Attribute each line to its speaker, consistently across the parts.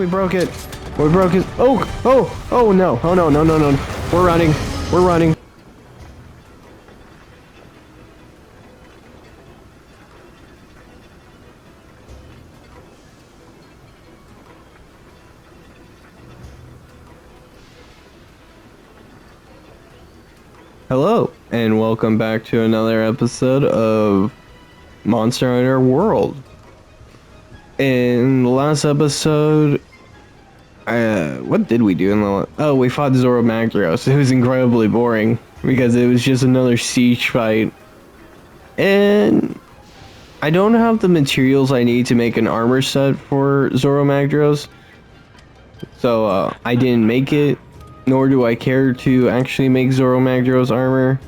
Speaker 1: we broke it. We broke it. Oh no. Oh no, no, no, no. We're running. We're running. Hello, and welcome back to another episode of Monster Hunter World. In the last episode, what did we do in the? Oh, we fought Zoro Magdaros. It was incredibly boring because it was just another siege fight, and I don't have the materials I need to make an armor set for Zoro Magdaros, so I didn't make it. Nor do I care to actually make Zoro Magdaros armor.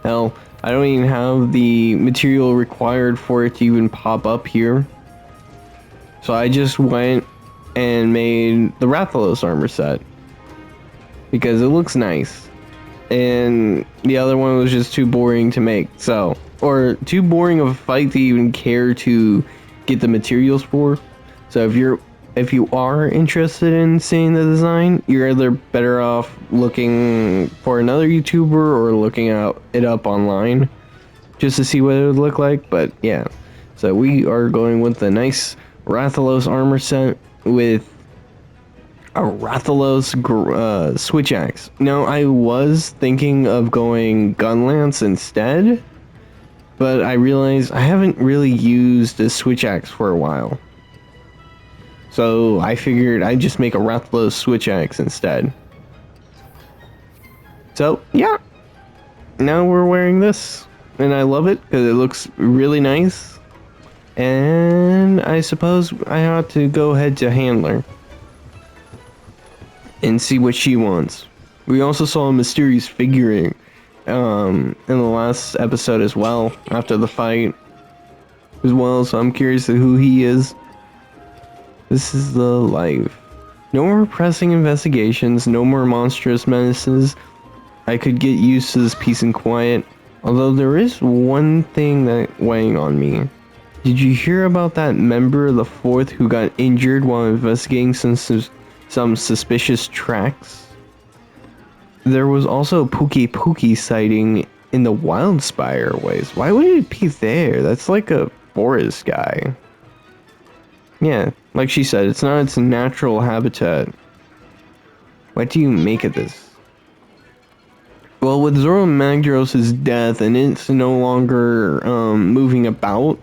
Speaker 1: Hell, I don't even have the material required for it to even pop up here. So I just went and made the Rathalos armor set. Because it looks nice. And the other one was just too boring to make. So, or too boring of a fight to even care to get the materials for. So if you are interested in seeing the design, you're either better off looking for another YouTuber or looking it up online just to see what it would look like. But yeah, so we are going with the nice Rathalos armor set with a Rathalos switch axe. Now, I was thinking of going Gunlance instead, but I realized I haven't really used a switch axe for a while. So I figured I'd just make a Rathalos switch axe instead. So yeah, now we're wearing this, and I love it because it looks really nice. And I suppose I ought to go ahead to Handler and see what she wants. We also saw a mysterious figure in the last episode as well, after the fight as well, so I'm curious to who he is. This is the life. No more pressing investigations, no more monstrous menaces. I could get used to this peace and quiet, although there is one thing that weighing on me. Did you hear about that member of the Fourth who got injured while investigating some suspicious tracks? There was also a Pukei-Pukei sighting in the Wildspire Ways. Why would it be there? That's like a forest guy. Yeah, like she said, it's not its natural habitat. What do you make of this? Well, with Zoro Magdaros' death and it's no longer moving about,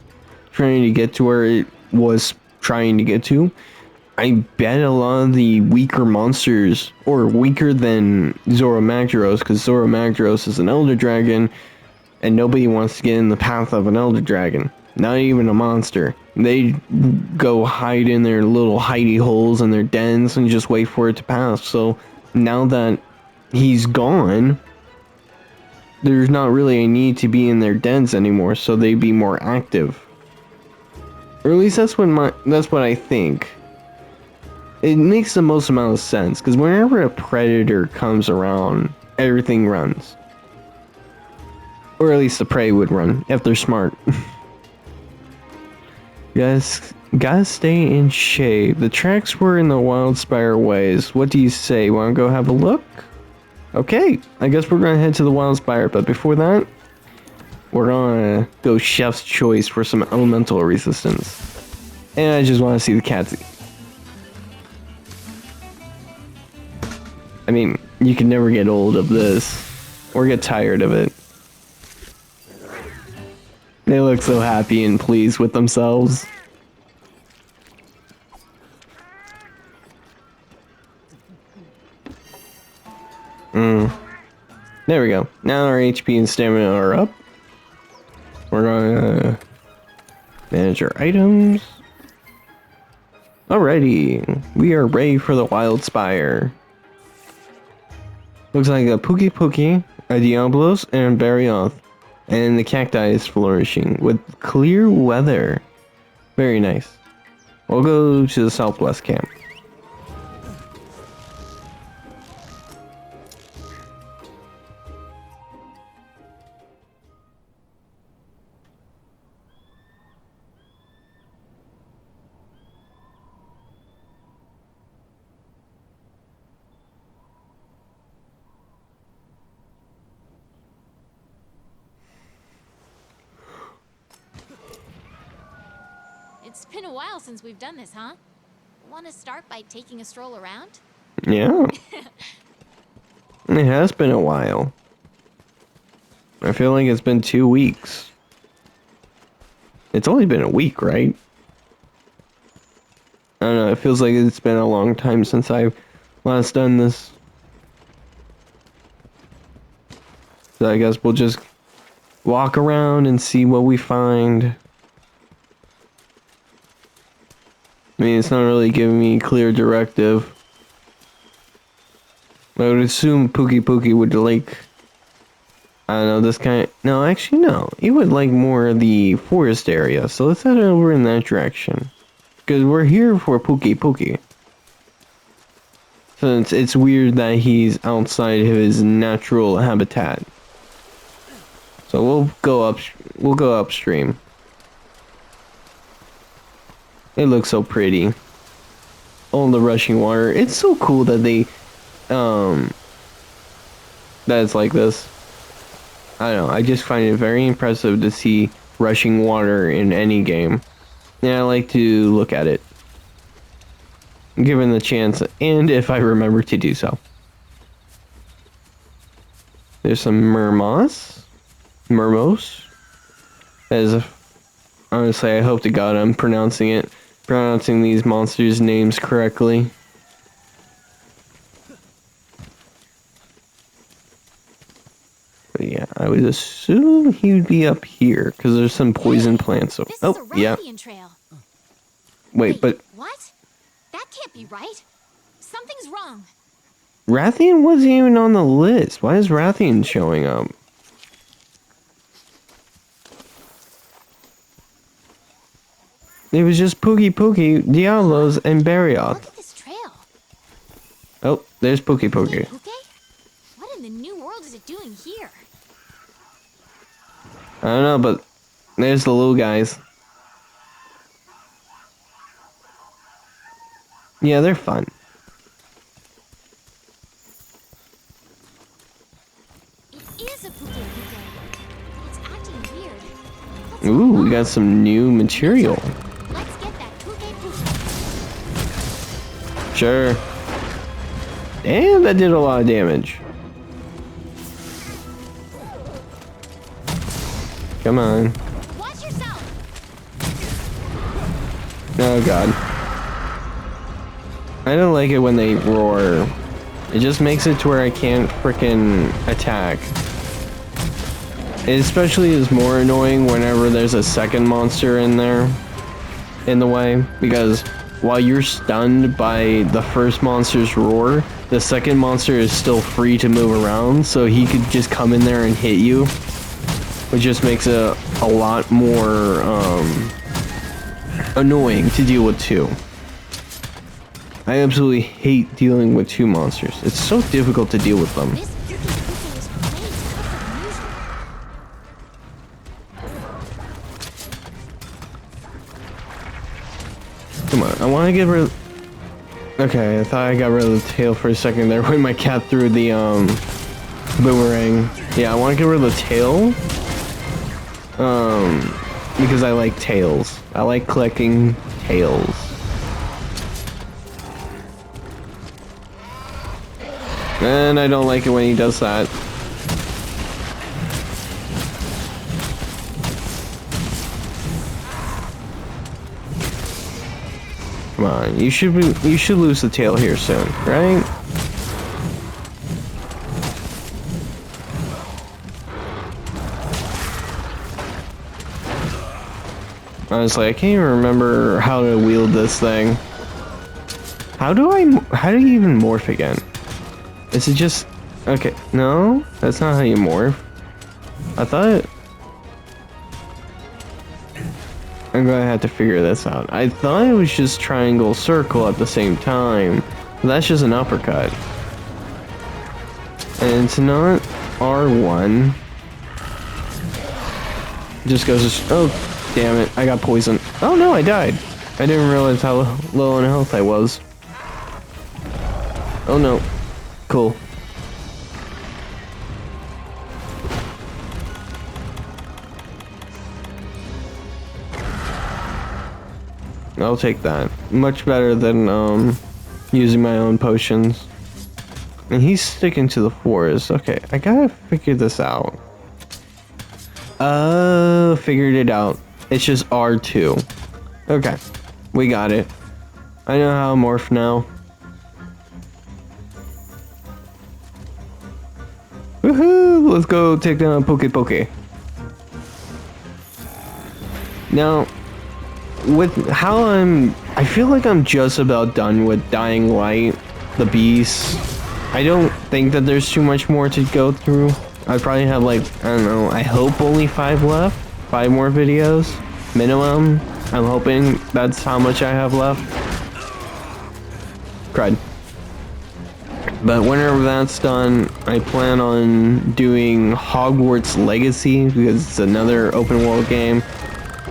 Speaker 1: trying to get to where it was trying to get to, I bet a lot of the weaker monsters, or weaker than Zoro Magdaros, because Zoro Magdaros is an Elder Dragon, and nobody wants to get in the path of an Elder Dragon. Not even a monster. They go hide in their little hidey holes in their dens and just wait for it to pass. So now that he's gone, there's not really a need to be in their dens anymore, so they'd be more active. Or at least that's what I think. It makes the most amount of sense, because whenever a predator comes around, everything runs. Or at least the prey would run, if they're smart. Guys, gotta stay in shape. The tracks were in the Wildspire Ways. What do you say? Wanna go have a look? Okay, I guess we're gonna head to the Wildspire, but before that, we're gonna go Chef's Choice for some elemental resistance. And I just wanna see the cats. I mean, you can never get old of this, or get tired of it. They look so happy and pleased with themselves. There we go. Now our HP and stamina are up. We're gonna manage our items. Alrighty, we are ready for the Wildspire. Looks like a Pukei-Pukei, a Diablos, and a Barioth. And the cacti is flourishing with clear weather. Very nice. We'll go to the southwest camp.
Speaker 2: It's been a while since we've done this, huh? Want to start by taking a stroll around?
Speaker 1: Yeah. It has been a while. I feel like it's been 2 weeks. It's only been a week, right? I don't know, it feels like it's been a long time since I've last done this. So I guess we'll just walk around and see what we find. I mean, it's not really giving me a clear directive. I would assume Pookie Pookie would like, I don't know, this kind of, no, actually no. He would like more of the forest area, so let's head over in that direction. Because we're here for Pookie Pookie. So it's weird that he's outside of his natural habitat. So we'll go upstream. It looks so pretty. All the rushing water. It's so cool that they that it's like this. I don't know, I just find it very impressive to see rushing water in any game. And I like to look at it. Given the chance, and if I remember to do so. There's some Mermos. As honestly, I hope to God I'm pronouncing these monsters' names correctly. But yeah, I would assume he would be up here because there's some poison plants. So,
Speaker 2: This is a Rathian trail.
Speaker 1: Wait, but
Speaker 2: What? That can't be right. Something's wrong.
Speaker 1: Rathian wasn't even on the list. Why is Rathian showing up? It was just Pookie Pookie, Diablos, and Barioth.
Speaker 2: Look at this trail.
Speaker 1: Oh, there's Pookie Pookie.
Speaker 2: Pookie? What in the new world is it doing here?
Speaker 1: I don't know, but there's the little guys. Yeah, they're fun.
Speaker 2: It is a Pookie Pookie. It's acting weird. What's
Speaker 1: Ooh,
Speaker 2: going
Speaker 1: we
Speaker 2: on?
Speaker 1: got some new material.
Speaker 2: Let's get that Pookie Pookie.
Speaker 1: Sure. Damn, that did a lot of damage. Come on.
Speaker 2: Watch yourself.
Speaker 1: Oh god. I don't like it when they roar. It just makes it to where I can't frickin' attack. It especially is more annoying whenever there's a second monster in there, in the way, because while you're stunned by the first monster's roar, the second monster is still free to move around, so he could just come in there and hit you, which just makes it a lot more annoying to deal with too. I absolutely hate dealing with two monsters. It's so difficult to deal with them.
Speaker 2: This Pookie Pookie is way tougher than usual.
Speaker 1: Come on, I want to get rid. Okay, I thought I got rid of the tail for a second there when my cat threw the boomerang. Yeah, I want to get rid of the tail. Because I like tails. I like collecting tails. And I don't like it when he does that. Come on, you should lose the tail here soon, right? Honestly, I can't even remember how to wield this thing. How do you even morph again? Is it just... Okay, no, that's not how you morph. I thought... I'm gonna have to figure this out. I thought it was just triangle circle at the same time. But that's just an uppercut. And it's not R1. It just goes... Oh, damn it, I got poisoned. Oh no, I died. I didn't realize how low on health I was. Oh no. Cool. I'll take that. Much better than using my own potions. And he's sticking to the forest. Okay, I gotta figure this out. Figured it out. It's just R2. Okay, we got it. I know how to morph now. Woohoo! Let's go take down Poke Poke. Now, with how I feel like I'm just about done with Dying Light, the Beast. I don't think that there's too much more to go through. I probably have like, I don't know, I hope only 5 left. 5 more videos, minimum. I'm hoping that's how much I have left. Cried. But whenever that's done, I plan on doing Hogwarts Legacy because it's another open world game.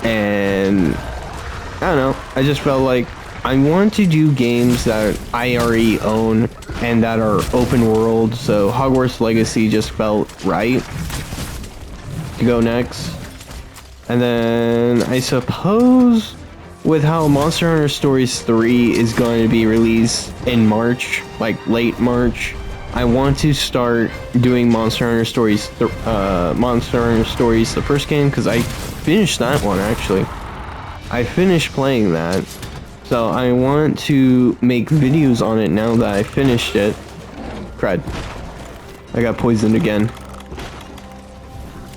Speaker 1: And I don't know, I just felt like I want to do games that I already own and that are open world, so Hogwarts Legacy just felt right to go next. And then I suppose with how Monster Hunter Stories 3 is going to be released in March, like late March, I want to start doing Monster Hunter Stories, the first game, because I finished that one actually. I finished playing that, so I want to make videos on it now that I finished it. Crud. I got poisoned again.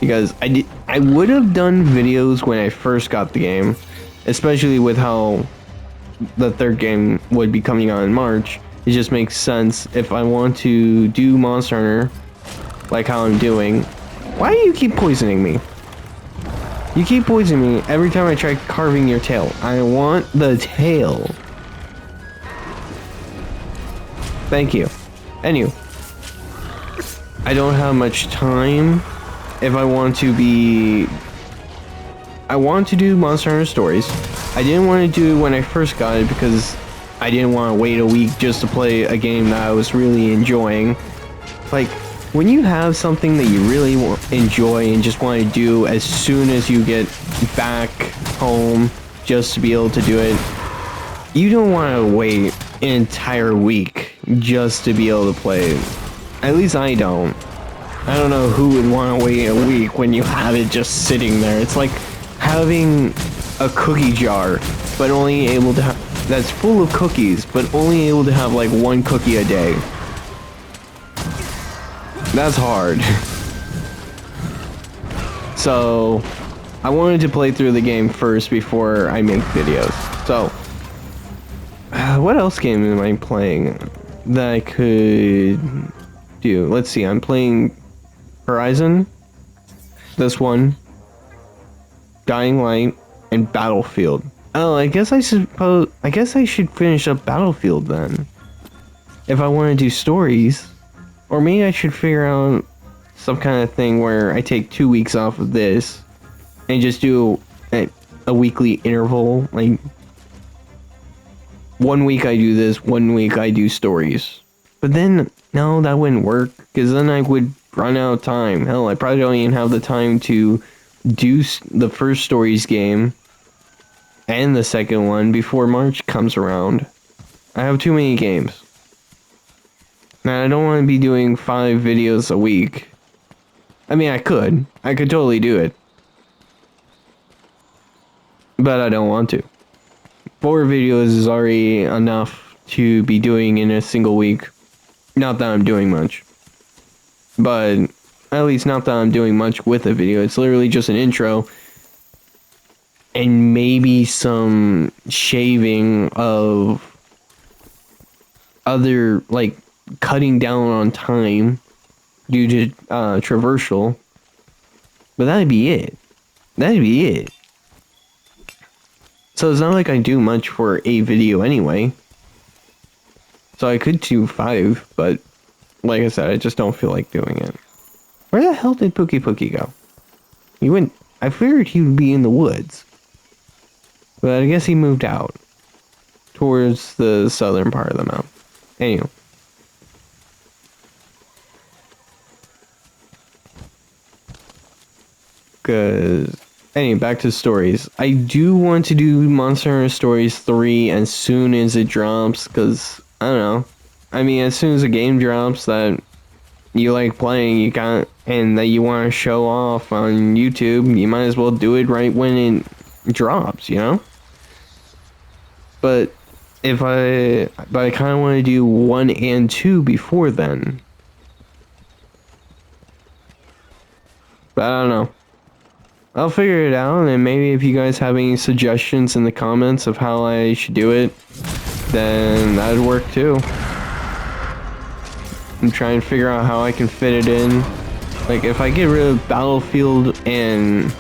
Speaker 1: Because I would have done videos when I first got the game, especially with how the third game would be coming out in March. It just makes sense if I want to do Monster Hunter, like how I'm doing. Why do you keep poisoning me? You keep poisoning me every time I try carving your tail. I want the tail. Thank you. Anyway, I don't have much time. If I want to be... I want to do Monster Hunter Stories. I didn't want to do it when I first got it because I didn't want to wait a week just to play a game that I was really enjoying. Like, when you have something that you really enjoy and just want to do as soon as you get back home just to be able to do it, you don't want to wait an entire week just to be able to play it. At least I don't. I don't know who would want to wait a week when you have it just sitting there. It's like having a cookie jar, but only able to have, that's full of cookies, but only able to have like 1 cookie a day. That's hard. So, I wanted to play through the game first before I make videos. So, what else game am I playing that I could do? Let's see, I'm playing Horizon, this one, Dying Light, and Battlefield. Oh, I guess I should finish up Battlefield then. If I want to do stories. Or maybe I should figure out some kind of thing where I take 2 weeks off of this and just do a weekly interval. Like, 1 week I do this, 1 week I do stories. But then, no, that wouldn't work, because then I would run out of time. Hell, I probably don't even have the time to do the first stories game and the second one before March comes around. I have too many games. Now, I don't want to be doing 5 videos a week. I mean, I could totally do it. But I don't want to. 4 videos is already enough to be doing in a single week. Not that I'm doing much. But at least not that I'm doing much with a video. It's literally just an intro. And maybe some shaving of other, like, cutting down on time due to traversal. But that'd be it. That'd be it. So it's not like I do much for a video anyway. So I could do 5, but like I said, I just don't feel like doing it. Where the hell did Pookie Pookie go? He went... I figured he would be in the woods. But I guess he moved out. Towards the southern part of the map. Anyway. Cause Anyway, back to stories. I do want to do Monster Hunter Stories 3 as soon as it drops, because, I don't know. I mean, as soon as a game drops that you like playing, you got, and that you want to show off on YouTube, you might as well do it right when it drops, you know? But I kind of want to do 1 and 2 before then. But I don't know. I'll figure it out, and maybe if you guys have any suggestions in the comments of how I should do it, then that'd work too. I'm trying to figure out how I can fit it in. Like, if I get rid of Battlefield and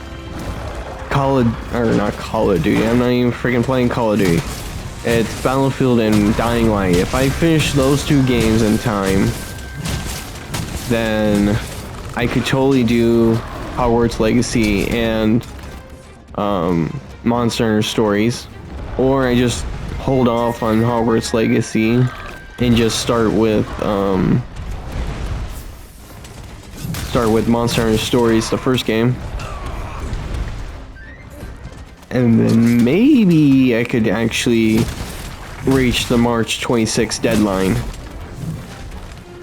Speaker 1: not Call of Duty, I'm not even freaking playing Call of Duty. It's Battlefield and Dying Light. If I finish those 2 games in time, then I could totally do Hogwarts Legacy and Monster Hunter Stories, or I just hold off on Hogwarts Legacy and just start with Monster Hunter Stories, the first game, and then maybe I could actually reach the March 26th deadline.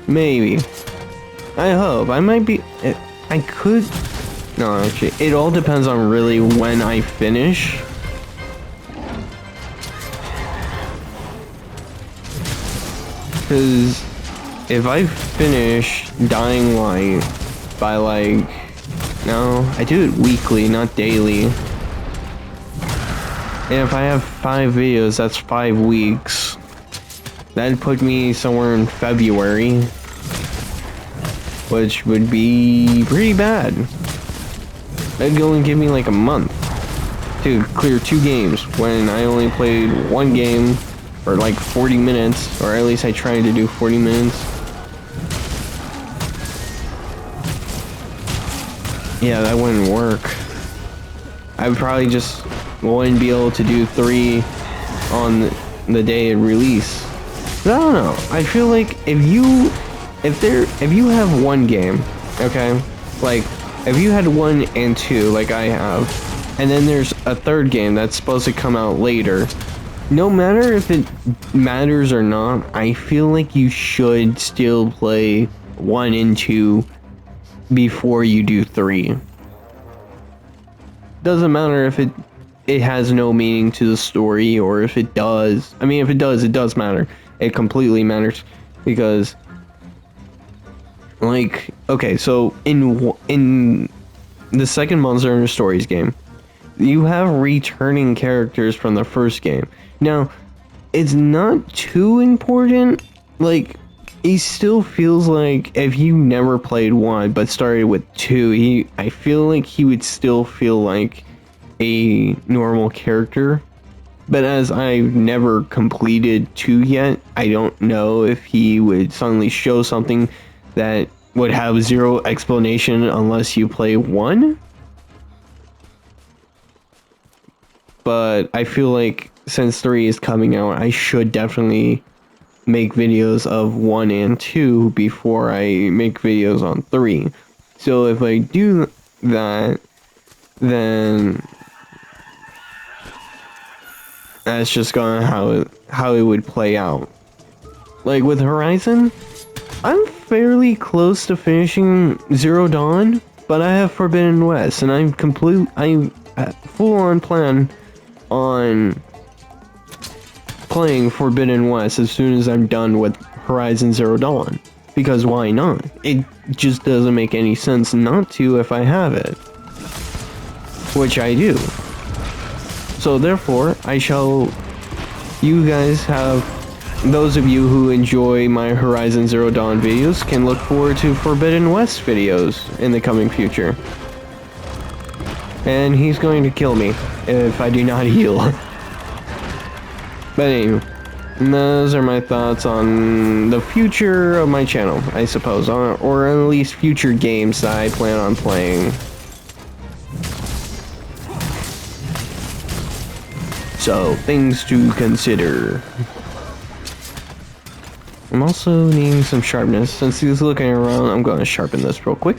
Speaker 1: Maybe. I hope. I might be. I could. No, actually, it all depends on really when I finish. Because if I finish Dying Light by like, no, I do it weekly, not daily. And if I have 5 videos, that's 5 weeks. That'd put me somewhere in February, which would be pretty bad. That'd only give me like a month to clear 2 games when I only played 1 game for like 40 minutes, or at least I tried to do 40 minutes. Yeah, that wouldn't work. I would probably just wouldn't be able to do 3 on the day of release. But I don't know. I feel like if you have 1 game, okay, like if you had 1 and 2 like I have, and then there's a 3rd game that's supposed to come out later, no matter if it matters or not, I feel like you should still play 1 and 2 before you do 3. Doesn't matter if it has no meaning to the story, or if it does. I mean, if it does matter. It completely matters, because like, okay, so in the second Monster Hunter Stories game, you have returning characters from the first game. Now, it's not too important. Like, it still feels like if you never played 1 but started with 2, I feel like he would still feel like a normal character. But as I've never completed 2 yet, I don't know if he would suddenly show something that would have 0 explanation unless you play 1. But I feel like since 3 is coming out, I should definitely make videos of 1 and 2 before I make videos on 3. So if I do that, then that's just gonna how it would play out. Like with Horizon, I'm fairly close to finishing Zero Dawn, but I have Forbidden West, and I'm full on plan on playing Forbidden West as soon as I'm done with Horizon Zero Dawn. Because why not? It just doesn't make any sense not to if I have it. Which I do. So therefore, you guys have, those of you who enjoy my Horizon Zero Dawn videos can look forward to Forbidden West videos in the coming future. And he's going to kill me if I do not heal. But anyway, those are my thoughts on the future of my channel, I suppose, or at least future games that I plan on playing. So, things to consider. I'm also needing some sharpness. Since he's looking around, I'm going to sharpen this real quick.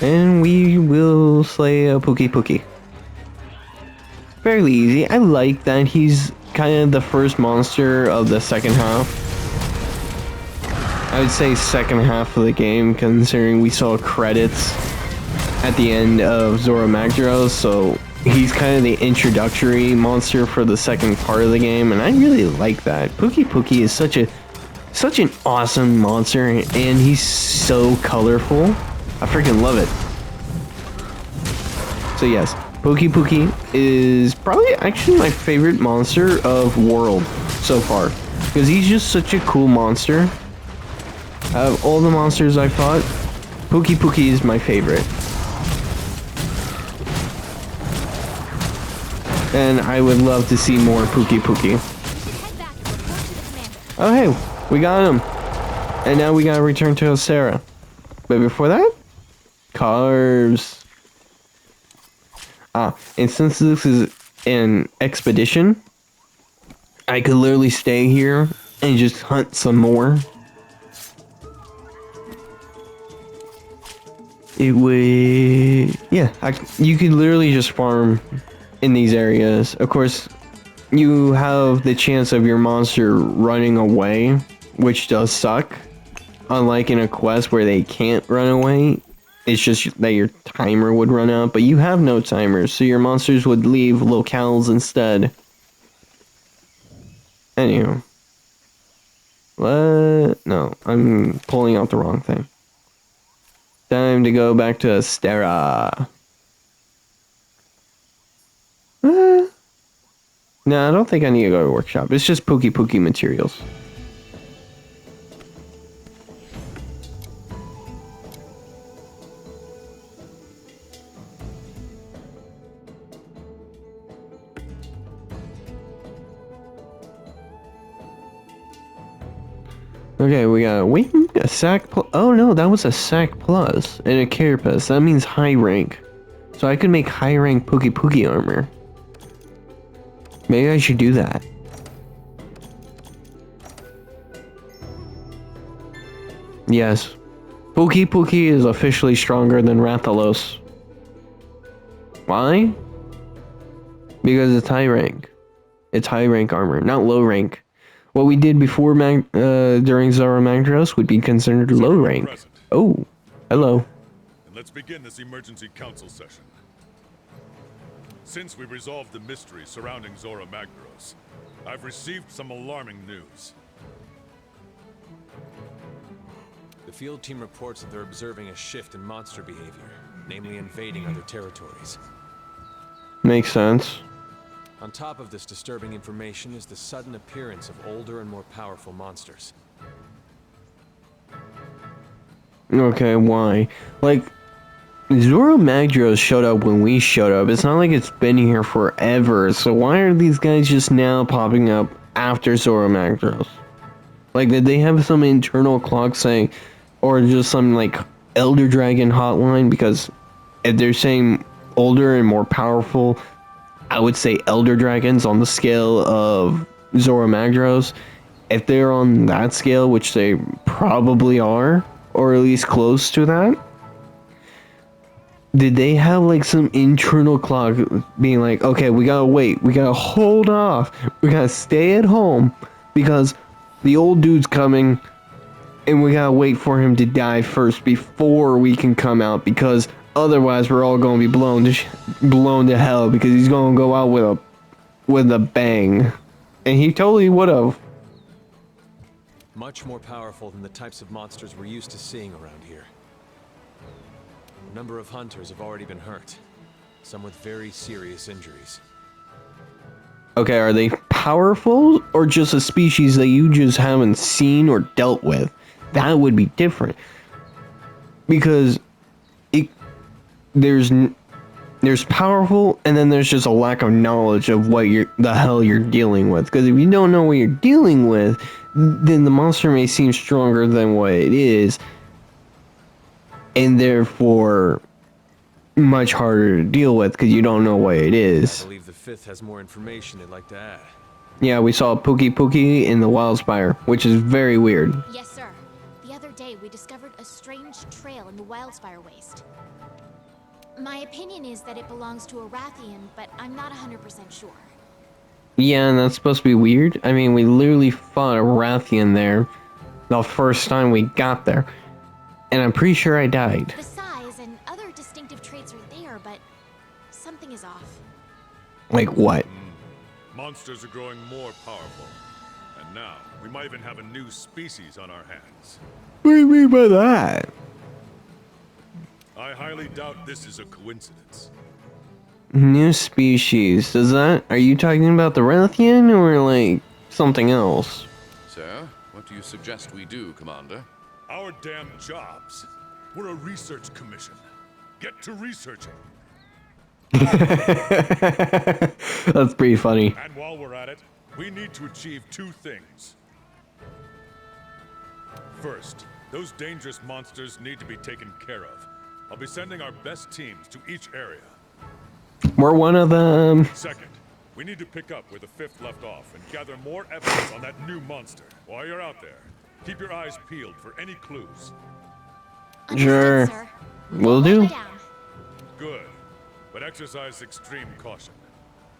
Speaker 1: And we will slay a Pookie Pookie. Fairly easy. I like that he's kind of the first monster of the second half. I would say second half of the game, considering we saw credits at the end of Zora Magdaros, so he's kind of the introductory monster for the second part of the game, and I really like that. Pookie Pookie is such an awesome monster, and he's so colorful. I freaking love it. So yes, Pookie Pookie is probably actually my favorite monster of World so far, because he's just such a cool monster. Out of all the monsters I fought, Pookie Pookie is my favorite. And I would love to see more Pookie Pookie.
Speaker 2: Head back and report to the commander.
Speaker 1: Oh hey, we got him. And now we gotta return to Ostera. But before that, carbs. And since this is an expedition, I could literally stay here and just hunt some more. It would, yeah, you could literally just farm in these areas. Of course, you have the chance of your monster running away, which does suck. Unlike in a quest where they can't run away, it's just that your timer would run out, but you have no timer, so your monsters would leave locales instead. Anywho. What? No, I'm pulling out the wrong thing. Time to go back to Ostera. No, I don't think I need to go to workshop. It's just Pookie Pookie materials. Okay, we got a wing, a sack. Oh no, that was a sack plus and a carapace. That means high rank. So I could make high rank Pookie Pookie armor. Maybe I should do that. Yes. Pookie Pookie is officially stronger than Rathalos. Why? Because it's high rank. It's high rank armor, not low rank. What we did before during Zora Magdaros would be considered low rank.
Speaker 3: Present.
Speaker 1: Oh, hello.
Speaker 3: And let's begin this emergency council session. Since we resolved the mystery surrounding Zora Magdaros, I've received some alarming news.
Speaker 4: The field team reports that they're observing a shift in monster behavior, namely invading other territories.
Speaker 1: Makes sense.
Speaker 4: On top of this disturbing information is the sudden appearance of older and more powerful monsters.
Speaker 1: Okay, why? Like, Zora Magdaros showed up when we showed up. It's not like it's been here forever, so why are these guys just now popping up after Zora Magdaros? Like, did they have some internal clock saying, or just some, like, Elder Dragon hotline? Because if they're saying older and more powerful, I would say Elder Dragons on the scale of Zora Magdaros. If they're on that scale, which they probably are, or at least close to that, did they have like some internal clock being like, okay, we gotta wait, we gotta hold off, we gotta stay at home because the old dude's coming and we gotta wait for him to die first before we can come out, because otherwise we're all gonna be blown to hell, because he's gonna go out with a bang. And he totally would have.
Speaker 4: Much more powerful than the types of monsters we're used to seeing around here. A number of hunters have already been hurt, some with very serious injuries.
Speaker 1: Okay, are they powerful or just a species that you just haven't seen or dealt with? That would be different. Because there's powerful, and then there's just a lack of knowledge of what the hell you're dealing with. Because if you don't know what you're dealing with, then the monster may seem stronger than what it is, and therefore much harder to deal with because you don't know what it
Speaker 4: I
Speaker 1: is.
Speaker 4: believe the 5th has more information they'd like to add.
Speaker 1: Yeah, we saw Pookie Pookie in the Wildspire, which is very weird.
Speaker 2: Yes, sir. The other day, we discovered a strange trail in the Wildspire Waste. My opinion is that it belongs to a Rathian, but I'm not 100% sure.
Speaker 1: Yeah, and that's supposed to be weird. I mean, we literally fought a Rathian there the first time we got there. And I'm pretty sure I died.
Speaker 2: The size and other distinctive traits are there, but something is off.
Speaker 1: Like what?
Speaker 3: Monsters are growing more powerful. And now, we might even have a new species on our hands.
Speaker 1: What do you mean by that?
Speaker 3: I highly doubt this is a coincidence.
Speaker 1: New species. Does that... Are you talking about the Rathian or, like, something else?
Speaker 5: So, what do you suggest we do, Commander?
Speaker 3: Our damn jobs. We're a research commission. Get to researching.
Speaker 1: That's pretty funny.
Speaker 3: And while we're at it, we need to achieve two things. First, those dangerous monsters need to be taken care of. I'll be sending our best teams to each area.
Speaker 1: We're one of them.
Speaker 3: Second, we need to pick up where the fifth left off and gather more evidence on that new monster. While you're out there, keep your eyes peeled for any clues.
Speaker 1: Sure.
Speaker 2: Understood, sir.
Speaker 1: Will do.
Speaker 2: Hold down.
Speaker 3: Good, but exercise extreme caution.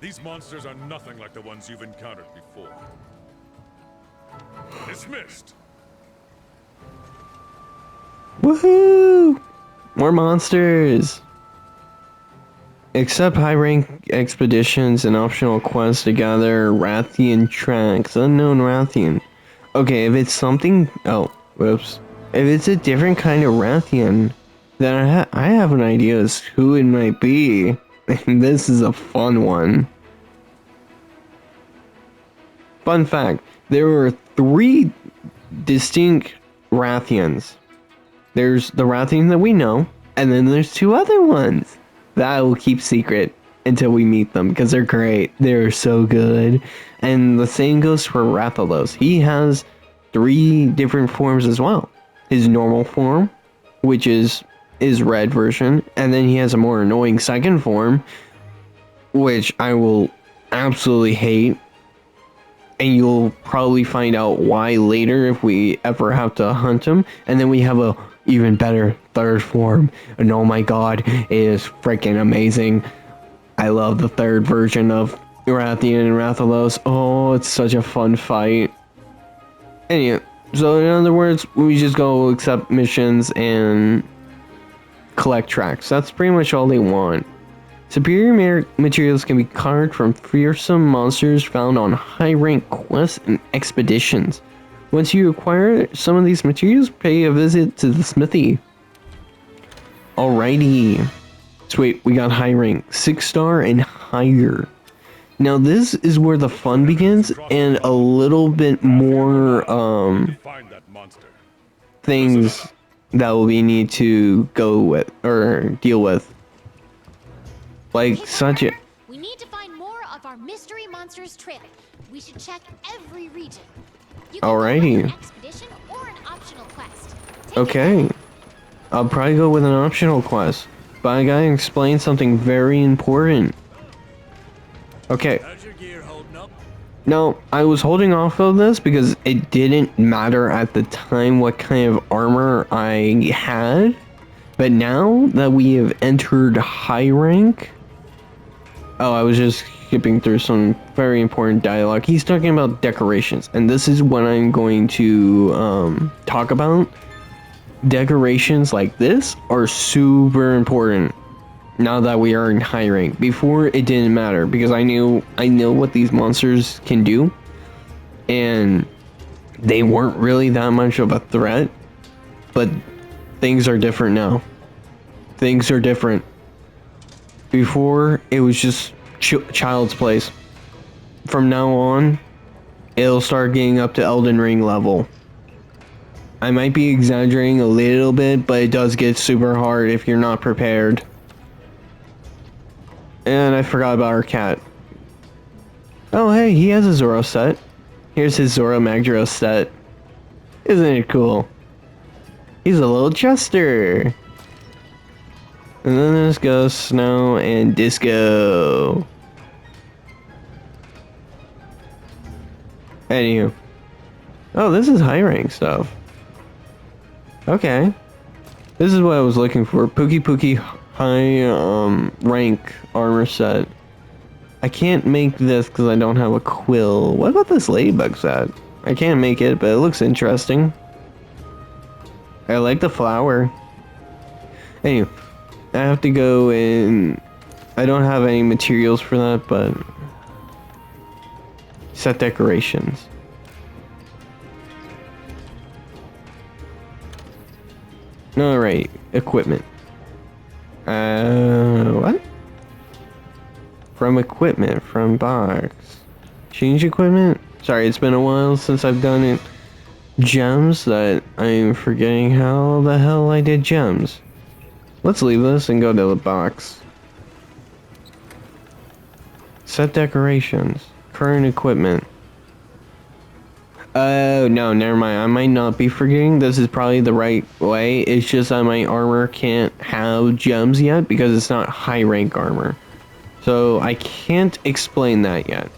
Speaker 3: These monsters are nothing like the ones you've encountered before. Dismissed!
Speaker 1: Woohoo! More monsters! Accept high-rank expeditions and optional quests to gather Rathian tracks. Unknown Rathian. Okay, if it's something... Oh, whoops. If it's a different kind of Rathian, then I have an idea as who it might be. And this is a fun one. Fun fact, there were 3 distinct Rathians. There's the Rathian that we know, and then there's 2 other ones that I will keep secret until we meet them, because they're great. They're so good. And the same goes for Rathalos. He has 3 different forms as well. His normal form, which is his red version, and then he has a more annoying second form, which I will absolutely hate. And you'll probably find out why later if we ever have to hunt him. And then we have a even better third form. And oh my god, it is freaking amazing. I love the third version of Rathian and Rathalos. Oh, it's such a fun fight. Anyway, so in other words, we just go accept missions and collect tracks. That's pretty much all they want. Superior materials can be carved from fearsome monsters found on high-rank quests and expeditions. Once you acquire some of these materials, pay a visit to the smithy. Alrighty. Sweet, we got high rank. 6-star and higher. Now this is where the fun begins and a little bit more
Speaker 3: Find that monster.
Speaker 1: things that we need to go with or deal with. Like
Speaker 2: Hey,
Speaker 1: such a...
Speaker 2: Commander, we need to find more of our mystery monsters trail. We should check every region. You can
Speaker 1: Alrighty.
Speaker 2: go with an expedition or an optional quest. Take
Speaker 1: Okay.
Speaker 2: it.
Speaker 1: I'll probably go with an optional quest. But I gotta explain something very important. Okay.
Speaker 6: How's your gear holding up?
Speaker 1: No, I was holding off of this because it didn't matter at the time what kind of armor I had. But now that we have entered high rank... Oh, I was just skipping through some very important dialogue. He's talking about decorations, and this is what I'm going to talk about. Decorations like this are super important now that we are in high rank. Before it didn't matter because I know what these monsters can do, and they weren't really that much of a threat. But things are different now. Things are different. Before, it was just child's place. From now on, it'll start getting up to Elden Ring level. I might be exaggerating a little bit, but it does get super hard if you're not prepared. And I forgot about our cat. Oh hey, he has a Zoro set. Here's his Zoro Magdaros set. Isn't it cool? He's a little Chester. And then there's Ghost, Snow, and Disco. Anywho. Oh, this is high rank stuff. Okay. This is what I was looking for. Pookie Pookie high rank armor set. I can't make this because I don't have a quill. What about this ladybug set? I can't make it, but it looks interesting. I like the flower. Anyway, I have to go in. I don't have any materials for that, but set decorations. Alright, equipment. What? From equipment, from box. Change equipment? Sorry, it's been a while since I've done it. Gems that I'm forgetting how the hell I did gems. Let's leave this and go to the box. Set decorations. Current equipment. Oh, no, never mind. I might not be forgetting. This is probably the right way. It's just that my armor can't have gems yet because it's not high rank armor. So I can't explain that yet.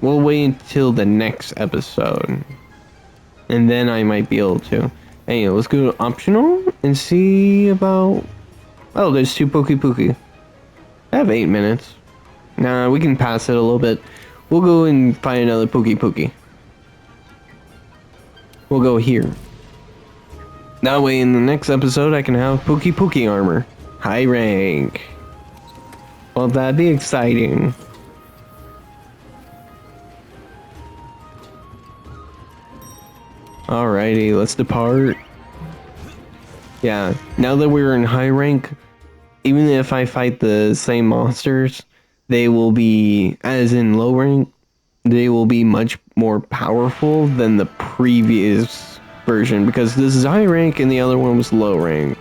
Speaker 1: We'll wait until the next episode. And then I might be able to. Anyway, let's go to optional and see about... Oh, there's 2 Pookie Pookie. I have 8 minutes. Nah, we can pass it a little bit. We'll go and find another Pookie Pookie. We'll go here. That way in the next episode I can have Pookie Pookie armor. High rank. Well, that'd be exciting. Alrighty, let's depart. Yeah, now that we're in high rank, even if I fight the same monsters, they will be, as in low rank, they will be much more powerful than the previous version, because this is high rank and the other one was low rank,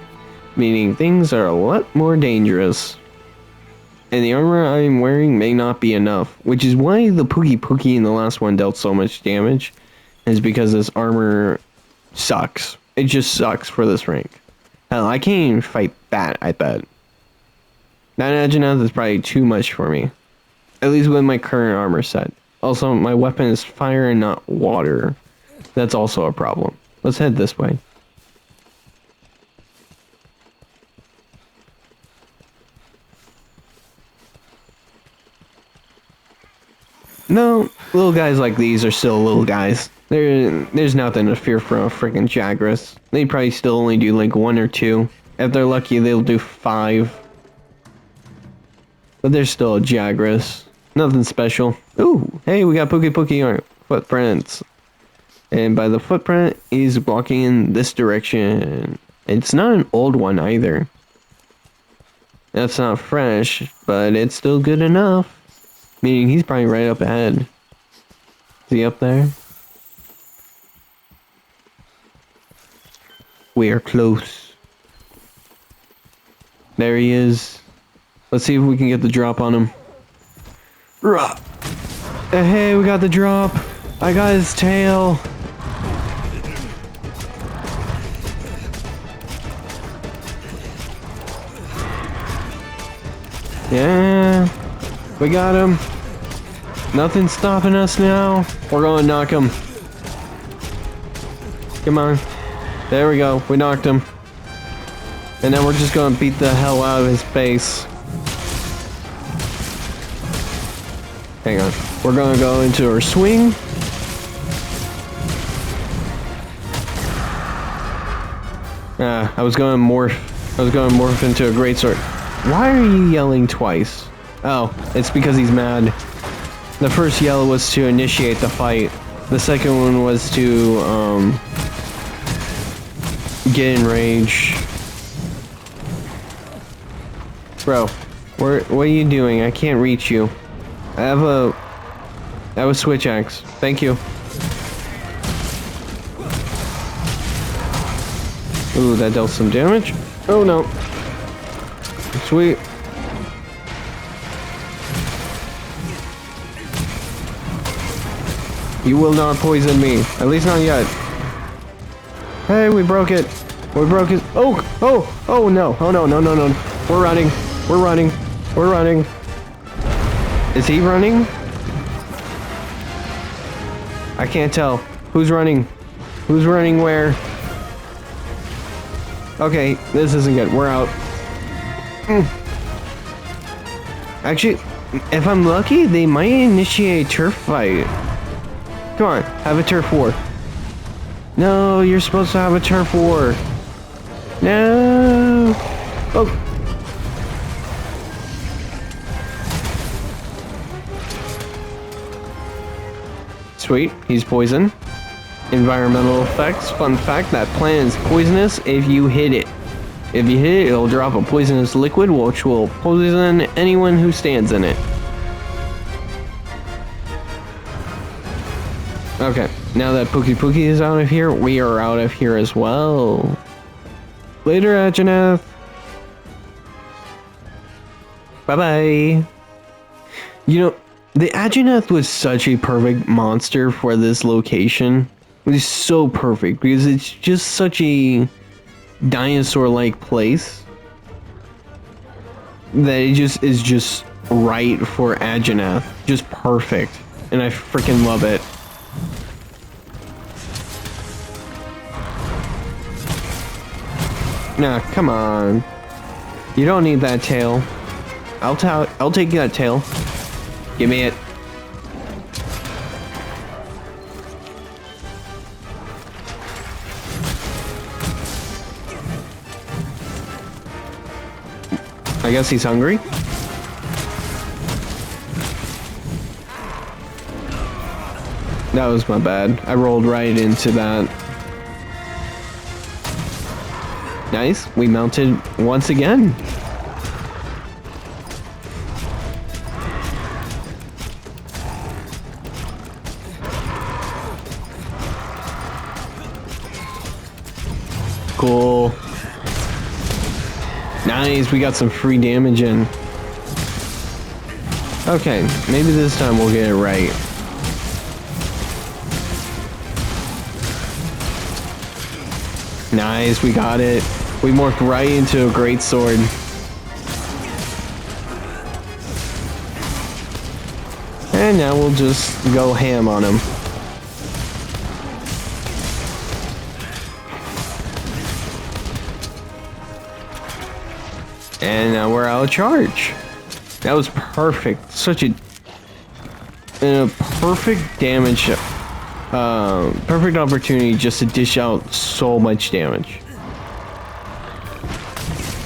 Speaker 1: meaning things are a lot more dangerous. And the armor I'm wearing may not be enough, which is why the Pookie Pookie in the last one dealt so much damage, is because this armor sucks. It just sucks for this rank. Hell, I can't even fight that, I bet. 9 Ageneth is probably too much for me. At least with my current armor set. Also, my weapon is fire and not water. That's also a problem. Let's head this way. No, little guys like these are still little guys. There's nothing to fear from a freaking Jagras. They probably still only do like 1 or 2. If they're lucky, they'll do 5. But there's still a Jagras. Nothing special. Ooh, hey, we got Pookie Pookie footprints. And by the footprint, he's walking in this direction. It's not an old one either. That's not fresh, but it's still good enough. Meaning he's probably right up ahead. Is he up there? We are close. There he is. Let's see if we can get the drop on him. Rah! Hey, we got the drop. I got his tail. Yeah, we got him. Nothing's stopping us now. We're gonna knock him. Come on. There we go. We knocked him. And then we're just gonna beat the hell out of his face. Hang on. We're gonna go into our swing. I was gonna morph into a greatsword. Why are you yelling twice? Oh, it's because he's mad. The first yell was to initiate the fight. The second one was to, get in rage. Bro, what are you doing? I can't reach you. I have a switch axe. Thank you. Ooh, that dealt some damage. Oh no. Sweet. You will not poison me. At least not yet. Hey, we broke it. We broke it. Oh, no. Oh, no. We're running. We're running. We're running. Is he running? I can't tell. Who's running? Who's running where? Okay, this isn't good. We're out. Actually, if I'm lucky, they might initiate a turf fight. Come on, have a turf war. No, you're supposed to have a turf war. No. Oh. Sweet, he's poison. Environmental effects. Fun fact, that plant is poisonous if you hit it. If you hit it, it'll drop a poisonous liquid which will poison anyone who stands in it. Okay, now that Pookie Pookie is out of here, we are out of here as well. Later, Ageneth. Bye-bye. You know, the Ageneth was such a perfect monster for this location. It was so perfect because it's just such a dinosaur-like place that it just is just right for Ageneth. Just perfect. And I freaking love it. Nah, come on. You don't need that tail. I'll take that tail. Give me it. I guess he's hungry. That was my bad. I rolled right into that. Nice. We mounted once again. Cool. Nice, we got some free damage in. Okay, maybe this time we'll get it right. Nice, we got it. We morphed right into a great sword. And now we'll just go ham on him. And now we're out of charge. That was perfect. Such a perfect damage. Perfect opportunity just to dish out so much damage.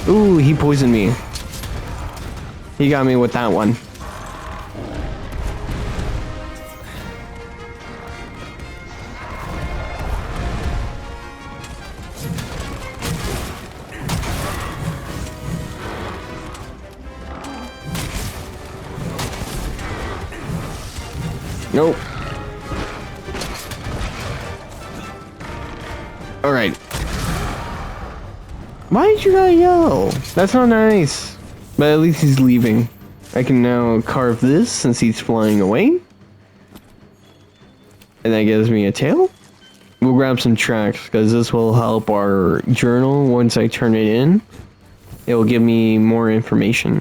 Speaker 1: Ooh, he poisoned me. He got me with that one. Nope. Alright. Why did you gotta yell? That's not nice. But at least he's leaving. I can now carve this since he's flying away. And that gives me a tail. We'll grab some tracks because this will help our journal once I turn it in. It will give me more information.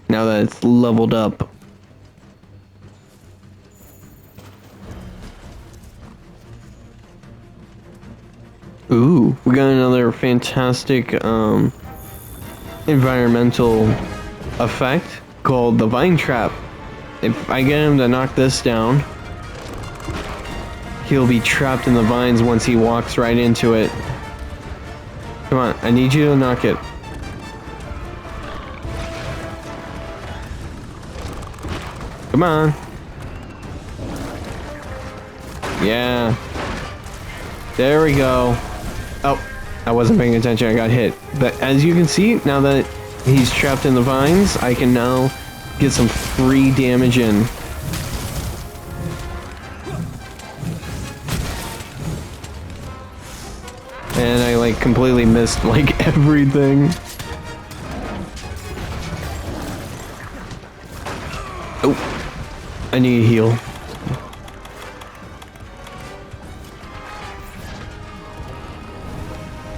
Speaker 1: Now that it's leveled up. Ooh, we got another fantastic environmental effect called the Vine Trap. If I get him to knock this down, he'll be trapped in the vines once he walks right into it. Come on, I need you to knock it. Come on. Yeah. There we go. Oh, I wasn't paying attention, I got hit. But as you can see, now that he's trapped in the vines, I can now get some free damage in. And I like completely missed like everything. Oh, I need a heal.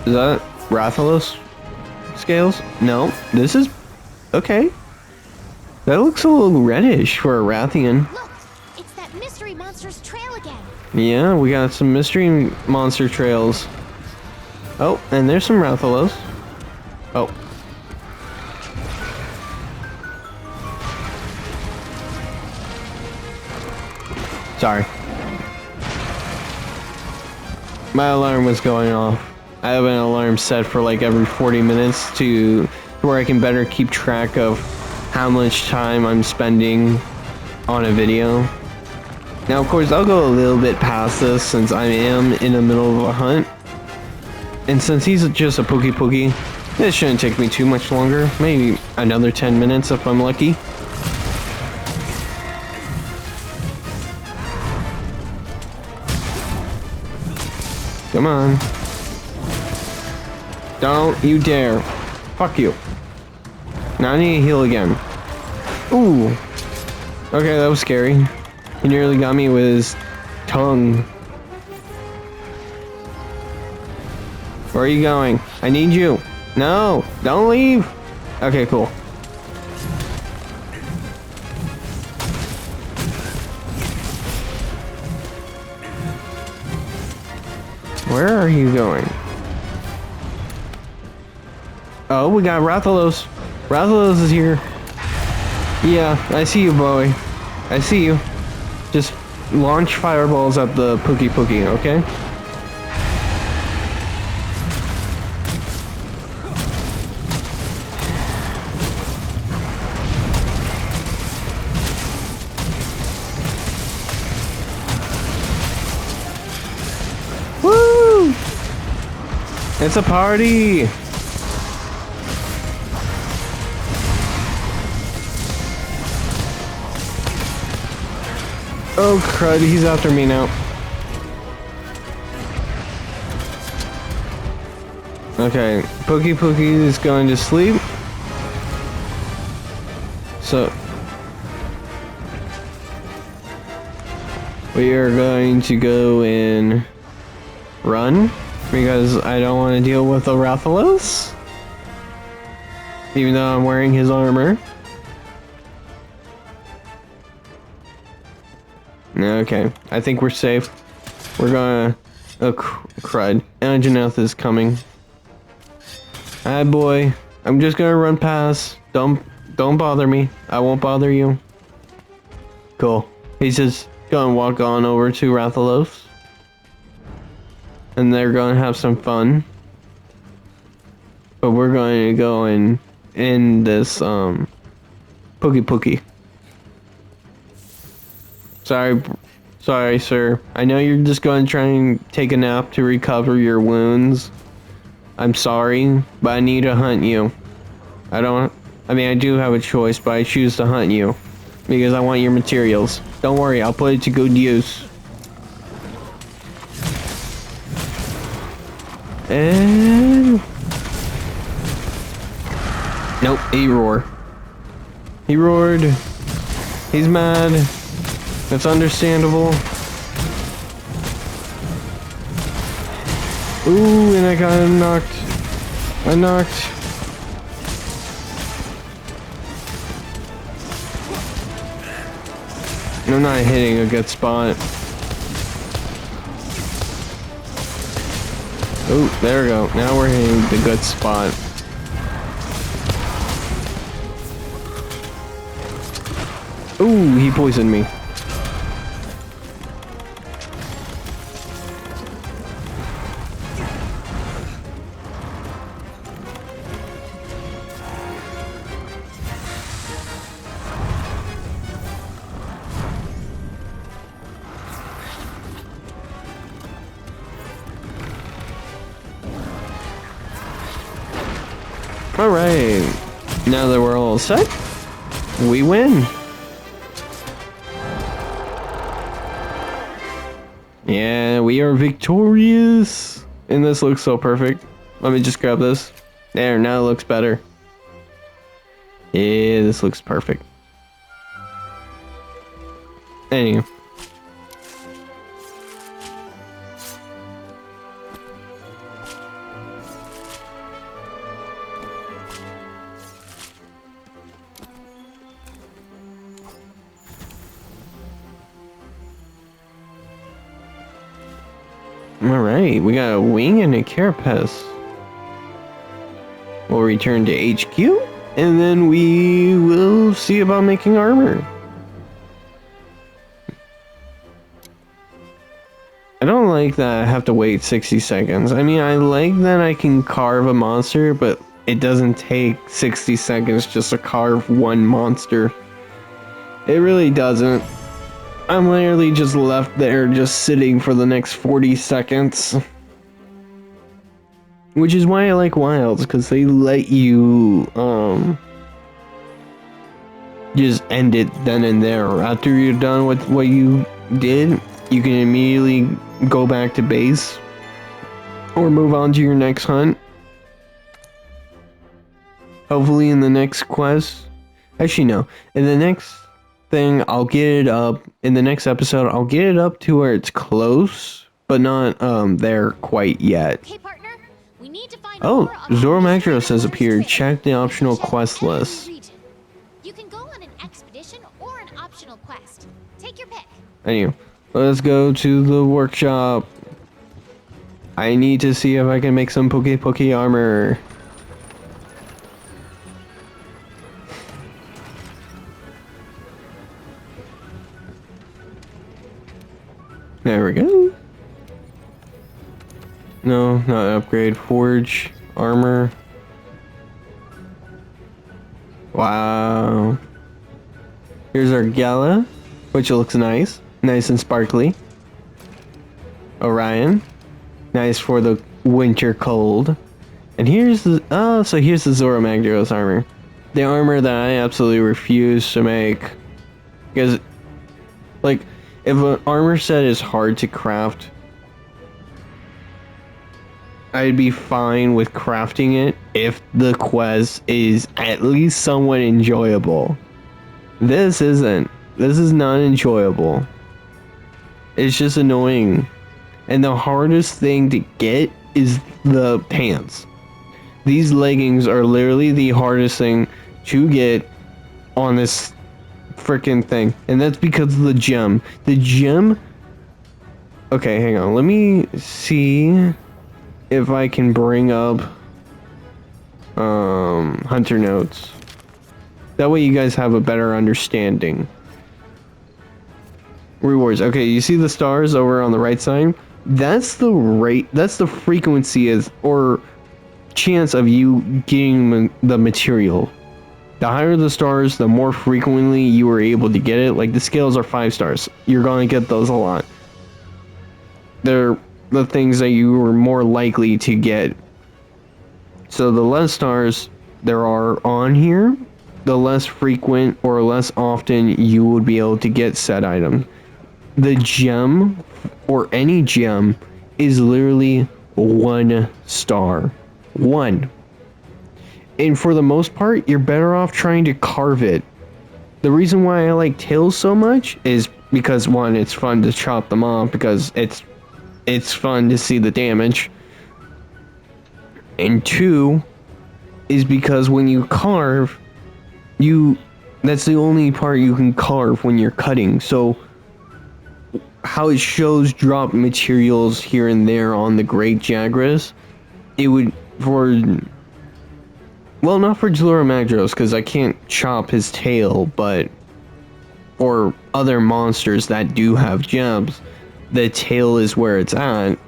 Speaker 1: Is that Rathalos scales? No, this is okay. That looks a little reddish for a Rathian.
Speaker 2: Look, it's that mystery monster's trail again.
Speaker 1: Yeah, we got some mystery monster trails. Oh, and there's some Rathalos. Oh. Sorry. My alarm was going off. I have an alarm set for like every 40 minutes to where I can better keep track of how much time I'm spending on a video. Now, of course, I'll go a little bit past this since I am in the middle of a hunt. And since he's just a Pookie, it shouldn't take me too much longer. Maybe another 10 minutes if I'm lucky. Come on. Don't you dare. Fuck you. Now I need to heal again. Ooh. Okay, that was scary. He nearly got me with his tongue. Where are you going? I need you. No, don't leave. Okay, cool. Where are you going? Oh, we got Rathalos. Rathalos is here. Yeah, I see you, boy. I see you. Just launch fireballs at the Pookie, okay? Woo! It's a party! Oh crud, he's after me now. Okay, Pookie is going to sleep. So we are going to go and run because I don't want to deal with the Rathalos. Even though I'm wearing his armor. Okay, I think we're safe. We're gonna... Oh, crud. Anjanath is coming. Hi, boy. I'm just gonna run past. Don't bother me. I won't bother you. Cool. He's just gonna walk on over to Rathalos. And they're gonna have some fun. But we're going to go and end this, Pookie. Sorry, sir. I know you're just going to try and take a nap to recover your wounds. I'm sorry, but I need to hunt you. I do have a choice, but I choose to hunt you. Because I want your materials. Don't worry, I'll put it to good use. And... Nope, he roared. He roared. He's mad. That's understandable. Ooh, and I got him knocked. I knocked. I'm not hitting a good spot. Oh, there we go. Now we're hitting the good spot. Ooh, he poisoned me. Alright, now that we're all set, we win. Yeah, we are victorious. And this looks so perfect. Let me just grab this. There, now it looks better. Yeah, this looks perfect. Anyway. Alright, we got a wing and a carapace. We'll return to HQ, and then we will see about making armor. I don't like that I have to wait 60 seconds. I mean, I like that I can carve a monster, but it doesn't take 60 seconds just to carve one monster. It really doesn't. I'm literally just left there just sitting for the next 40 seconds. Which is why I like Wilds, because they let you, just end it then and there. After you're done with what you did, you can immediately go back to base. Or move on to your next hunt. Hopefully in the next quest. Actually, no. In the next thing, I'll get it up. In the next episode, I'll get it up to where it's close, but not, there quite yet.
Speaker 2: Okay, partner. We need to find
Speaker 1: Oh,
Speaker 2: more on
Speaker 1: Zoro
Speaker 2: all these
Speaker 1: Magdaros has appeared.
Speaker 2: trails.
Speaker 1: Check the optional
Speaker 2: Check
Speaker 1: quest
Speaker 2: every
Speaker 1: list.
Speaker 2: region. You can go on an expedition or an optional quest. Take your pick.
Speaker 1: Anyway, let's go to the workshop. I need to see if I can make some Poke armor. There we go. No, not upgrade. Forge armor. Wow. Here's our Gala, which looks nice. Nice and sparkly. Orion. Nice for the winter cold. And here's the... Oh, so here's the Zoro Magdaros armor. The armor that I absolutely refuse to make. Because, like, if an armor set is hard to craft, I'd be fine with crafting it if the quest is at least somewhat enjoyable. This isn't. This is not enjoyable. It's just annoying. And the hardest thing to get is the pants. These leggings are literally the hardest thing to get on this freaking thing. And that's because of the gem. The gem... Okay, hang on. Let me see if I can bring up hunter notes. That way you guys have a better understanding. Rewards. Okay, you see the stars over on the right side? That's the rate, that's the frequency is, or chance of you getting the material. The higher the stars, the more frequently you are able to get it. Like the scales are 5 stars. You're going to get those a lot. They're the things that you are more likely to get. So the less stars there are on here, the less frequent or less often you would be able to get said item. The gem, or any gem, is literally 1 star. 1. And for the most part, you're better off trying to carve it. The reason why I like tails so much is because 1, it's fun to chop them off because it's fun to see the damage. And 2 is because when you carve, that's the only part you can carve when you're cutting. So how it shows drop materials here and there on the Great Jagras, it would for... Well, not for Zoro Magdaros, because I can't chop his tail, but for other monsters that do have gems, the tail is where it's at.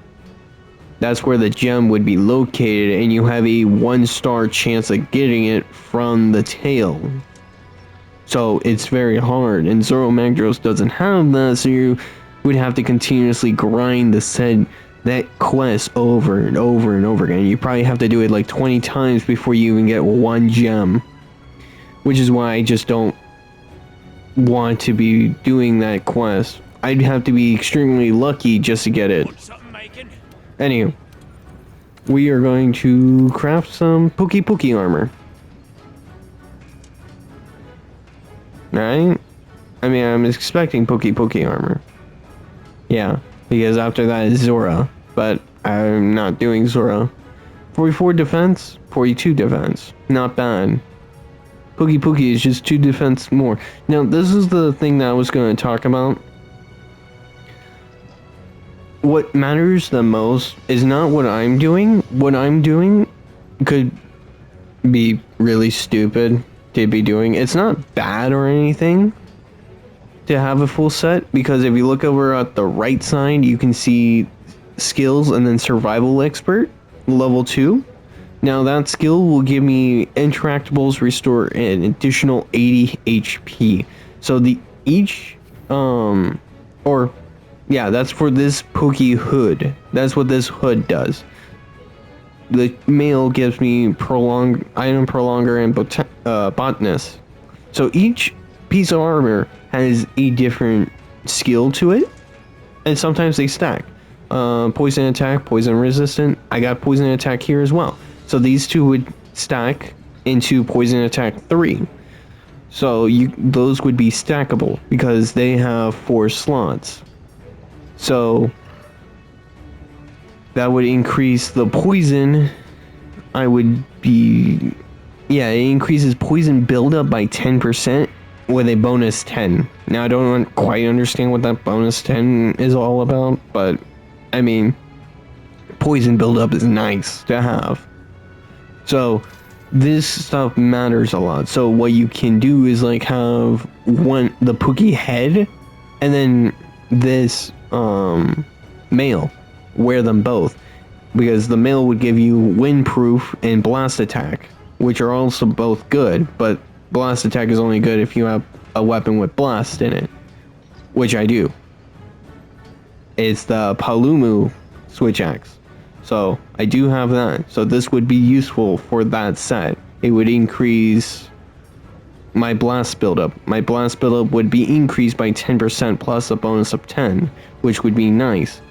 Speaker 1: That's where the gem would be located, and you have a 1-star chance of getting it from the tail. So it's very hard, and Zoro Magdaros doesn't have that, so you would have to continuously grind that quest over and over and over again. You probably have to do it like 20 times before you even get 1 gem. Which is why I just don't want to be doing that quest. I'd have to be extremely lucky just to get it. Anyway, we are going to craft some Poke armor. Right? I mean, I'm expecting Poke armor. Yeah, because after that is Zora. But I'm not doing Zora. 44 defense, 42 defense. Not bad. Poke is just 2 defense more. Now, this is the thing that I was going to talk about. what matters the most is not what I'm doing. What I'm doing could be really stupid to be doing. It's not bad or anything to have a full set, because if you look over at the right side, you can see skills and then survival expert level 2. Now that skill will give me interactables restore an additional 80 HP. So that's for this Pokey hood. That's what this hood does. The mail gives me item prolonger and botanist. So each piece of armor has a different skill to it, and sometimes they stack. Poison attack, poison resistant. I got poison attack here as well. So these two would stack into poison attack 3. So those would be stackable because they have 4 slots. So that would increase the poison. It increases poison buildup by 10% with a bonus 10. Now I don't quite understand what that bonus 10 is all about, but I mean, poison buildup is nice to have. So this stuff matters a lot. So what you can do is like have the Pookie head and then this mail. Wear them both, because the mail would give you windproof and blast attack, which are also both good, but blast attack is only good if you have a weapon with blast in it, which I do. It's the Palumu switch axe. So I do have that. So this would be useful for that set. It would increase my blast buildup. My blast buildup would be increased by 10% plus a bonus of 10, which would be nice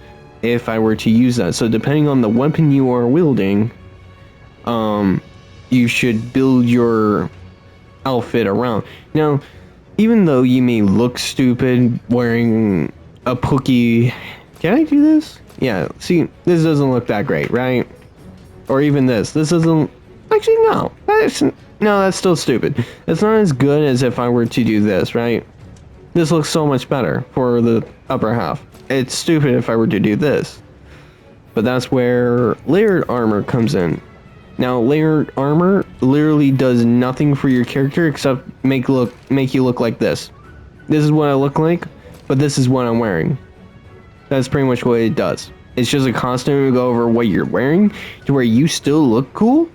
Speaker 1: if I were to use that. So depending on the weapon you are wielding, you should build your outfit around. Now, even though you may look stupid wearing a Pookie... Can I do this? Yeah, see, this doesn't look that great, right? Or even this. This doesn't... Actually, no. That's still stupid. It's not as good as if I were to do this, right? This looks so much better for the upper half. It's stupid if I were to do this. But that's where layered armor comes in. Now, layered armor literally does nothing for your character except make you look like this. This is what I look like, but this is what I'm wearing. That's pretty much what it does. It's just a costume to go over what you're wearing to where you still look cool,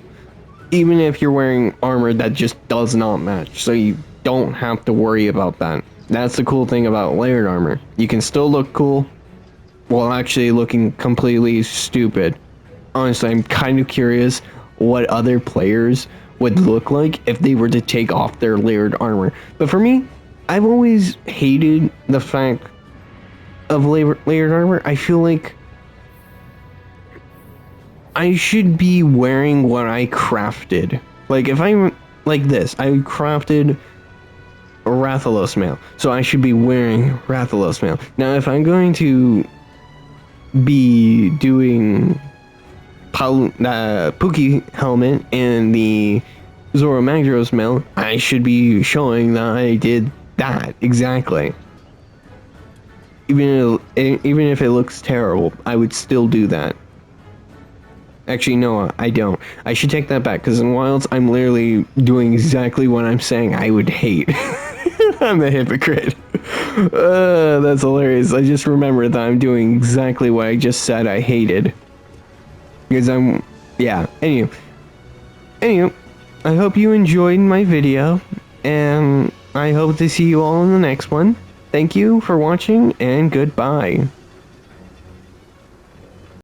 Speaker 1: even if you're wearing armor that just does not match. So you don't have to worry about that. That's the cool thing about layered armor. You can still look cool while actually looking completely stupid. Honestly, I'm kind of curious what other players would look like if they were to take off their layered armor. But for me, I've always hated the fact of layered armor. I feel like I should be wearing what I crafted. Like if I'm like this, I crafted Rathalos mail, so I should be wearing Rathalos mail. Now if I'm going to be doing Pookie helmet and the Zoro Magdaros mail, I should be showing that I did that exactly. Even if it looks terrible, I would still do that. Actually, no, I don't. I should take that back, because in Wilds, I'm literally doing exactly what I'm saying I would hate. I'm a hypocrite. That's hilarious. I just remembered that I'm doing exactly what I just said I hated. Because Anyway, I hope you enjoyed my video, and I hope to see you all in the next one. Thank you for watching, and goodbye.